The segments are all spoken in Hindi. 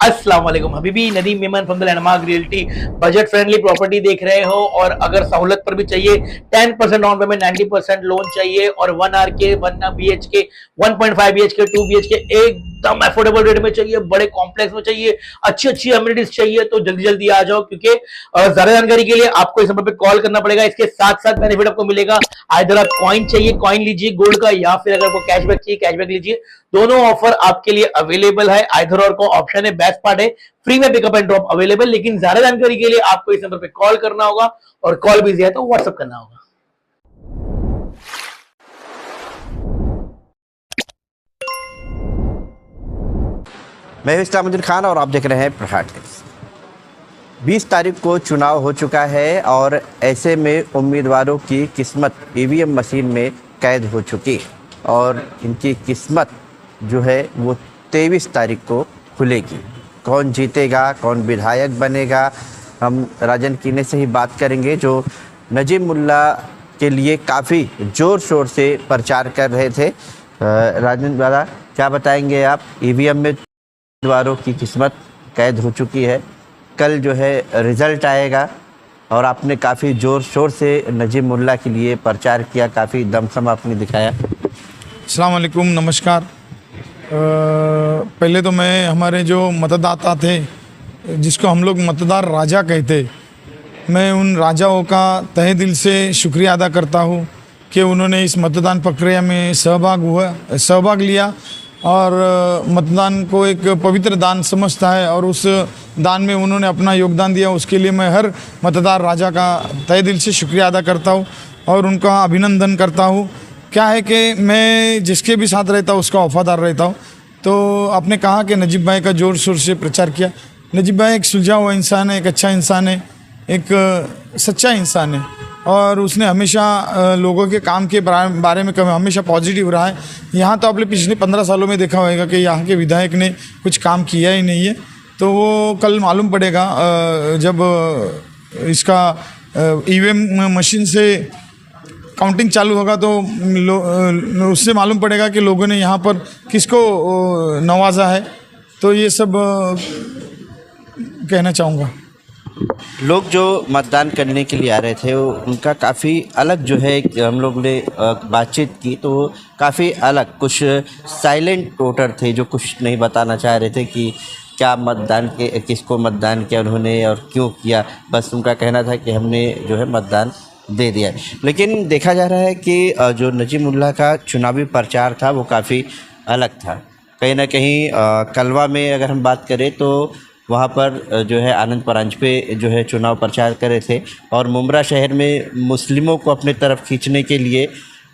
अस्सलाम वालेकुम Habibi, Nadeem Memon from the landmark realty. Budget friendly property देख रहे हो और अगर सहूलत पर भी चाहिए 10% डाउन पेमेंट, 90% लोन चाहिए और 1 आर के 1 BHK 1.5 BHK 2 BHK एकदम अफोर्डेबल रेट में चाहिए, बड़े कॉम्प्लेक्स में चाहिए, अच्छी अच्छी अम्यूनिटीज चाहिए तो जल्दी जल्दी आ जाओ, क्योंकि ज्यादा जानकारी के लिए आपको इस नंबर पे कॉल करना पड़ेगा। इसके साथ साथ बेनिफिट आपको मिलेगा, आइदर आप कॉइन चाहिए कॉइन लीजिए गोल्ड का, या फिर अगर आपको कैशबैक चाहिए कैशबैक लीजिए। दोनों ऑफर आपके लिए अवेलेबल है, आइदर और को ऑप्शन है। बेस्ट पार्ट है फ्री में पिकअप एंड ड्रॉप अवेलेबल, लेकिन ज्यादा जानकारी के लिए आपको इस नंबर पे कॉल करना होगा और कॉल बिजी है तो व्हाट्सएप करना होगा। मैं इस्लामुद्दीन खान और आप देख रहे हैं प्रहार टिप्स। 20 तारीख को चुनाव हो चुका है और ऐसे में उम्मीदवारों की किस्मत ईवीएम मशीन में कैद हो चुकी और इनकी किस्मत जो है वो 23 तारीख को खुलेगी। कौन जीतेगा, कौन विधायक बनेगा, हम राजन कीने से ही बात करेंगे, जो नजीब मुल्ला के लिए काफ़ी ज़ोर शोर से प्रचार कर रहे थे। राजन दादा, क्या बताएंगे आप? ईवीएम में उम्मीदवारों की किस्मत कैद हो चुकी है, कल जो है रिज़ल्ट आएगा और आपने काफ़ी ज़ोर शोर से नजीब मुल्ला के लिए प्रचार किया, काफ़ी दमखम आपने दिखाया। अस्सलाम वालेकुम, नमस्कार। पहले तो मैं हमारे जो मतदाता थे, जिसको हम लोग मतदार राजा कहते, मैं उन राजाओं का तहे दिल से शुक्रिया अदा करता हूँ कि उन्होंने इस मतदान प्रक्रिया में सहभाग लिया और मतदान को एक पवित्र दान समझता है और उस दान में उन्होंने अपना योगदान दिया। उसके लिए मैं हर मतदार राजा का तहे दिल से शुक्रिया अदा करता हूँ और उनका अभिनंदन करता हूँ। क्या है कि मैं जिसके भी साथ रहता हूँ उसका वफादार रहता हूँ। तो आपने कहा कि नजीब भाई का ज़ोर शोर से प्रचार किया। नजीब भाई एक सुलझा हुआ इंसान है, एक अच्छा इंसान है, एक सच्चा इंसान है और उसने हमेशा लोगों के काम के बारे में हमेशा पॉजिटिव रहा है। यहाँ तो आपने पिछले 15 सालों में देखा होगा कि यहाँ के विधायक ने कुछ काम किया ही नहीं है, तो वो कल मालूम पड़ेगा जब इसका ईवीएम मशीन से काउंटिंग चालू होगा तो उससे मालूम पड़ेगा कि लोगों ने यहाँ पर किसको नवाजा है। तो ये सब कहना चाहूँगा। लोग जो मतदान करने के लिए आ रहे थे वो उनका काफ़ी अलग जो है, हम लोग ने बातचीत की तो काफ़ी अलग, कुछ साइलेंट वोटर थे जो कुछ नहीं बताना चाह रहे थे कि क्या मतदान के किसको मतदान किया उन्होंने और क्यों किया। बस उनका कहना था कि हमने जो है मतदान दे दिया। लेकिन देखा जा रहा है कि जो नजीब मुल्ला का चुनावी प्रचार था वो काफ़ी अलग था। कहीं ना कहीं कलवा में अगर हम बात करें तो वहाँ पर जो है आनंद परांज पे जो है चुनाव प्रचार करे थे और मुमरा शहर में मुस्लिमों को अपने तरफ खींचने के लिए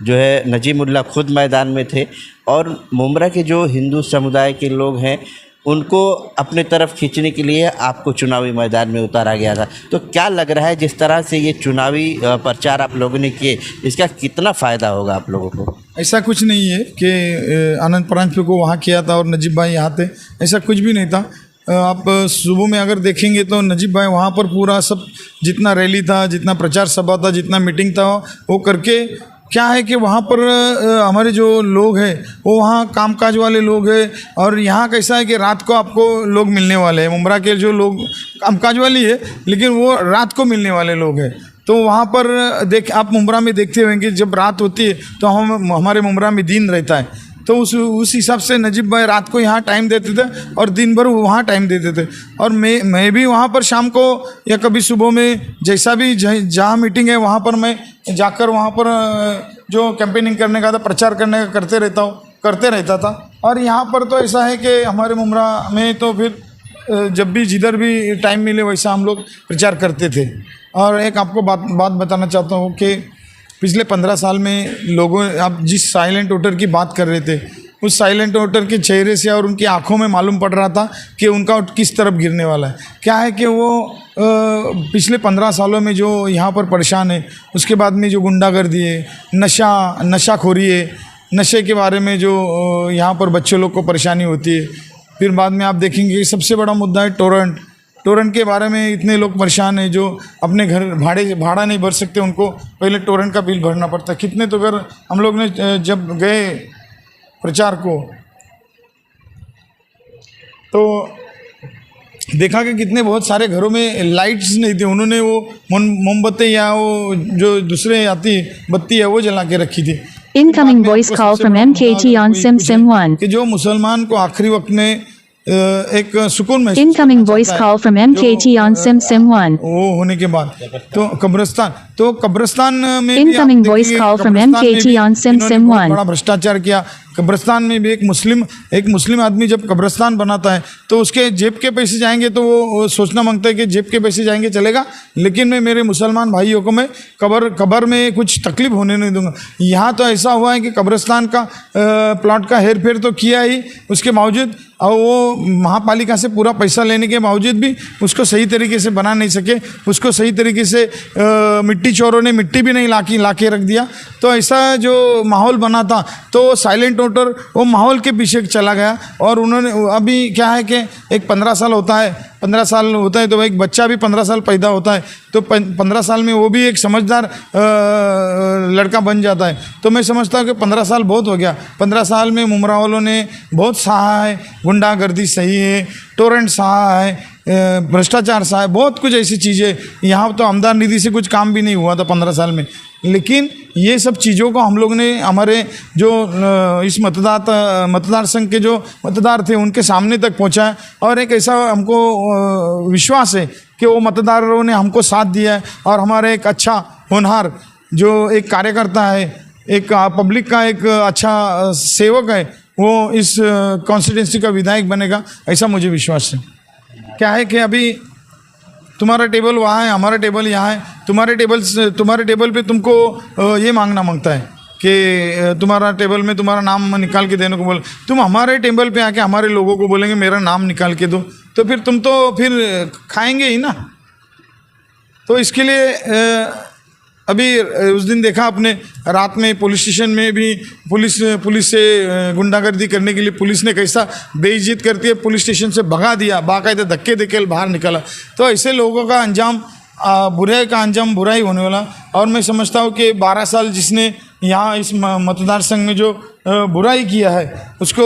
जो है नजीब मुल्ला खुद मैदान में थे और मुमरा के जो हिंदू समुदाय के लोग हैं उनको अपने तरफ खींचने के लिए आपको चुनावी मैदान में उतारा गया था। तो क्या लग रहा है जिस तरह से ये चुनावी प्रचार आप लोगों ने किए, इसका कितना फ़ायदा होगा आप लोगों को? ऐसा कुछ नहीं है कि आनंद परांज को वहाँ किया था और नजीब भाई यहाँ थे, ऐसा कुछ भी नहीं था। आप सुबह में अगर देखेंगे तो नजीब भाई वहाँ पर पूरा सब जितना रैली था, जितना प्रचार सभा था, जितना मीटिंग था वो करके, क्या है कि वहाँ पर हमारे जो लोग हैं वो वहाँ कामकाज वाले लोग हैं और यहाँ कैसा है कि रात को आपको लोग मिलने वाले हैं। मुमरा के जो लोग कामकाज वाली है लेकिन वो रात को मिलने वाले लोग हैं। तो वहाँ पर आप मुमरा में देखते होंगे जब रात होती है तो हमारे मुमरा में दिन रहता है, तो उस हिसाब से नजीब भाई रात को यहाँ टाइम देते थे और दिन भर वहाँ टाइम देते थे। और मैं भी वहाँ पर शाम को या कभी सुबह में जैसा भी जहाँ मीटिंग है वहाँ पर मैं जाकर वहाँ पर जो कैंपेनिंग करने का था, प्रचार करने का करते रहता था। और यहाँ पर तो ऐसा है कि हमारे मुमरा में तो फिर जब भी जिधर भी टाइम मिले वैसा हम लोग प्रचार करते थे। और एक आपको बात बताना चाहता हूँ कि पिछले 15 साल में लोगों, आप जिस साइलेंट वोटर की बात कर रहे थे, उस साइलेंट वोटर के चेहरे से और उनकी आंखों में मालूम पड़ रहा था कि उनका वोट किस तरफ गिरने वाला है। क्या है कि वो पिछले 15 सालों में जो यहाँ पर परेशान है, उसके बाद में जो गुंडागर्दी है, नशाखोरी है, नशे के बारे में जो यहाँ पर बच्चे लोग को परेशानी होती है, फिर बाद में आप देखेंगे सबसे बड़ा मुद्दा है टोरेंट के बारे में। इतने लोग परेशान हैं जो अपने घर भाड़ा नहीं भर सकते, उनको पहले टोरेंट का बिल भरना पड़ता है। कितने तो अगर हम लोग ने जब गए प्रचार को तो देखा कि कितने बहुत सारे घरों में लाइट्स नहीं थे, उन्होंने वो मोमबत्ती या वो जो दूसरे आती बत्ती है वो जला के रखी थी। Incoming voice call from MKT on SIM1. कि जो मुसलमान को आखिरी वक्त में एक सुकून महसूस Incoming करना voice चाहता call है, from MKT on जो, SIM1. वो होने के बाद तो कब्रिस्तान में भी Incoming आप voice देखेंगे, call from कब्रिस्तान में MKT भी on इन्होंने बहुत SIM1. बड़ा भ्रष्टाचार किया। कब्रिस्तान में भी एक मुस्लिम आदमी जब कब्रिस्तान बनाता है तो उसके जेब के पैसे जाएंगे तो वो सोचना मांगता है कि जेब के पैसे जाएंगे चलेगा, लेकिन मैं मेरे मुसलमान भाइयों को मैं कब्र में कुछ तकलीफ होने नहीं दूंगा। यहाँ तो ऐसा हुआ है कि कब्रिस्तान का प्लॉट का हेर फेर तो किया ही, उसके बावजूद और वो महापालिका से पूरा पैसा लेने के बावजूद भी उसको सही तरीके से बना नहीं सके, उसको सही तरीके से मिट्टी चोरों ने मिट्टी भी नहीं ला के रख दिया। तो ऐसा जो माहौल बना था तो साइलेंट वोटर वो माहौल के पीछे चला गया। और उन्होंने अभी क्या है कि एक 15 साल होता है तो एक बच्चा भी 15 साल पैदा होता है तो 15 साल में वो भी एक समझदार लड़का बन जाता है। तो मैं समझता हूँ कि 15 साल बहुत हो गया। 15 साल में मुमरा वालों ने बहुत सहा है, गुंडागर्दी सही है, टोरेंट सहा है, भ्रष्टाचार सहा है, बहुत कुछ ऐसी चीज़ें। यहाँ तो आमदार निधि से कुछ काम भी नहीं हुआ था 15 साल में, लेकिन ये सब चीज़ों को हम लोग ने हमारे जो इस मतदार संघ के जो मतदार थे उनके सामने तक पहुँचाया। और एक ऐसा हमको विश्वास है कि वो मतदारों ने हमको साथ दिया है और हमारे एक अच्छा होनहार जो एक कार्यकर्ता है, एक पब्लिक का एक अच्छा सेवक है, वो इस कॉन्स्टिट्यूंसी का विधायक बनेगा, ऐसा मुझे विश्वास है। क्या है कि अभी तुम्हारा टेबल वहाँ है, हमारा टेबल यहाँ है। तुम्हारे टेबल पे तुमको ये मांगना मांगता है कि तुम्हारा टेबल में तुम्हारा नाम निकाल के देने को बोले। तुम हमारे टेबल पे आके हमारे लोगों को बोलेंगे मेरा नाम निकाल के दो, तो फिर तुम तो फिर खाएंगे ही ना। तो इसके लिए अभी उस दिन देखा आपने, रात में पुलिस स्टेशन में भी पुलिस से गुंडागर्दी करने के लिए पुलिस ने कैसा बेइज्जत करती है, पुलिस स्टेशन से भगा दिया, बाकायदा धक्के देके बाहर निकाला। तो ऐसे लोगों का अंजाम बुराई का अंजाम बुराई होने वाला। और मैं समझता हूँ कि 12 साल जिसने यहाँ इस मतदार संघ में जो बुराई किया है उसको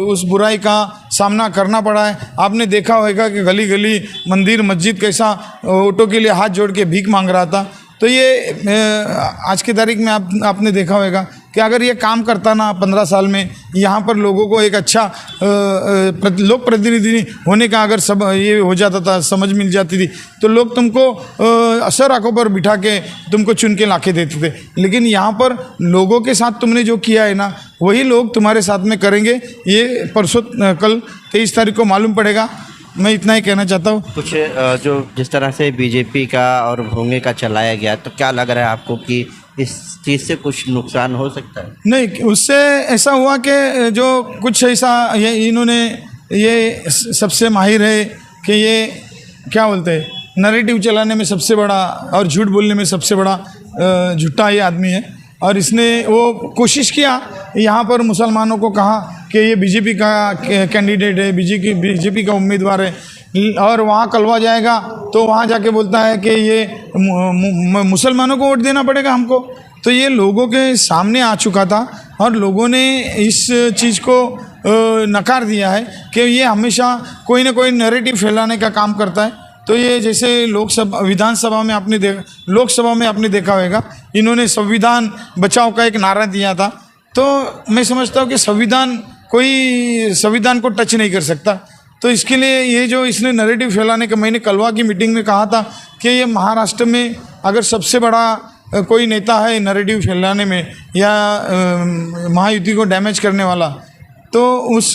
उस बुराई का सामना करना पड़ा है। आपने देखा होगा कि गली गली मंदिर मस्जिद कैसा ऑटो के लिए हाथ जोड़ के भीख मांग रहा था। तो ये आज की तारीख में आपने देखा होगा कि अगर ये काम करता ना 15 साल में, यहाँ पर लोगों को एक अच्छा लोक प्रतिनिधि होने का अगर सब ये हो जाता था, समझ मिल जाती थी, तो लोग तुमको असर आंखों पर बिठा के तुमको चुन के लाके देते थे। लेकिन यहाँ पर लोगों के साथ तुमने जो किया है ना, वही लोग तुम्हारे साथ में करेंगे। ये परसों कल 23 तारीख को मालूम पड़ेगा। मैं इतना ही कहना चाहता हूँ। कुछ जो जिस तरह से बीजेपी का और भोंगे का चलाया गया, तो क्या लग रहा है आपको कि इस चीज़ से कुछ नुकसान हो सकता है? नहीं, उससे ऐसा हुआ कि जो कुछ ऐसा ये इन्होंने ये सबसे माहिर है कि ये क्या बोलते हैं, नैरेटिव चलाने में सबसे बड़ा और झूठ बोलने में सबसे बड़ा झूठा ये आदमी है। और इसने वो कोशिश किया, यहाँ पर मुसलमानों को कहा कि ये बीजेपी का कैंडिडेट है, बीजेपी का उम्मीदवार है, और वहाँ कलवा जाएगा तो वहाँ जाके बोलता है कि ये मुसलमानों को वोट देना पड़ेगा हमको। तो ये लोगों के सामने आ चुका था और लोगों ने इस चीज़ को नकार दिया है कि ये हमेशा कोई ना कोई नैरेटिव फैलाने का काम करता है। तो ये जैसे लोकसभा में आपने देखा होगा, इन्होंने संविधान बचाओ का एक नारा दिया था। तो मैं समझता हूँ कि संविधान को टच नहीं कर सकता। तो इसके लिए ये जो इसने नैरेटिव फैलाने का, मैंने कलवा की मीटिंग में कहा था कि ये महाराष्ट्र में अगर सबसे बड़ा कोई नेता है नैरेटिव फैलाने में या महायुति को डैमेज करने वाला, तो उस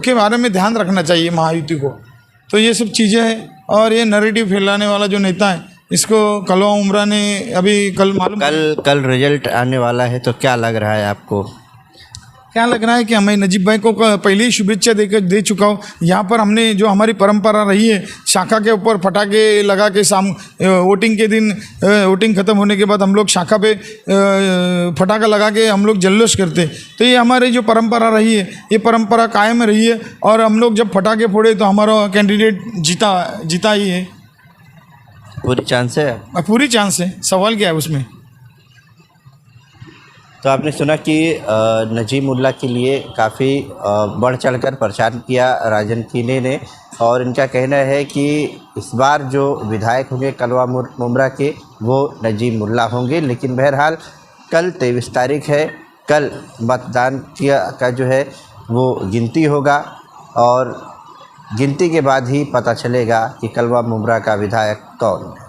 के बारे में ध्यान रखना चाहिए महायुति को। तो ये सब चीज़ें हैं। और ये नैरेटिव फैलाने वाला जो नेता है, इसको कलवा उमरा ने अभी कल मालूम कल रिजल्ट आने वाला है, तो क्या लग रहा है आपको? क्या लग रहा है कि मैं नजीब भाई को पहले ही शुभेच्छा दे चुका हूँ। यहाँ पर हमने जो हमारी परंपरा रही है, शाखा के ऊपर पटाखे लगा के वोटिंग के दिन, वोटिंग ख़त्म होने के बाद हम लोग शाखा पे पटाखा लगा के हम लोग जल्लोश करते। तो ये हमारी जो परंपरा रही है, ये परंपरा कायम रही है। और हम लोग जब पटाखे फोड़े तो हमारा कैंडिडेट जीता ही है। पूरी चांस है? पूरी चांस है, सवाल क्या है उसमें। तो आपने सुना कि नजीमुल्लाह के लिए काफ़ी बढ़ चढ़कर प्रचार किया राजन कीने ने, और इनका कहना है कि इस बार जो विधायक होंगे कलवा मुमरा के वो नजीमुल्लाह होंगे। लेकिन बहरहाल कल 23 तारीख है, कल मतदान का जो है वो गिनती होगा और गिनती के बाद ही पता चलेगा कि कलवा मुमरा का विधायक कौन है।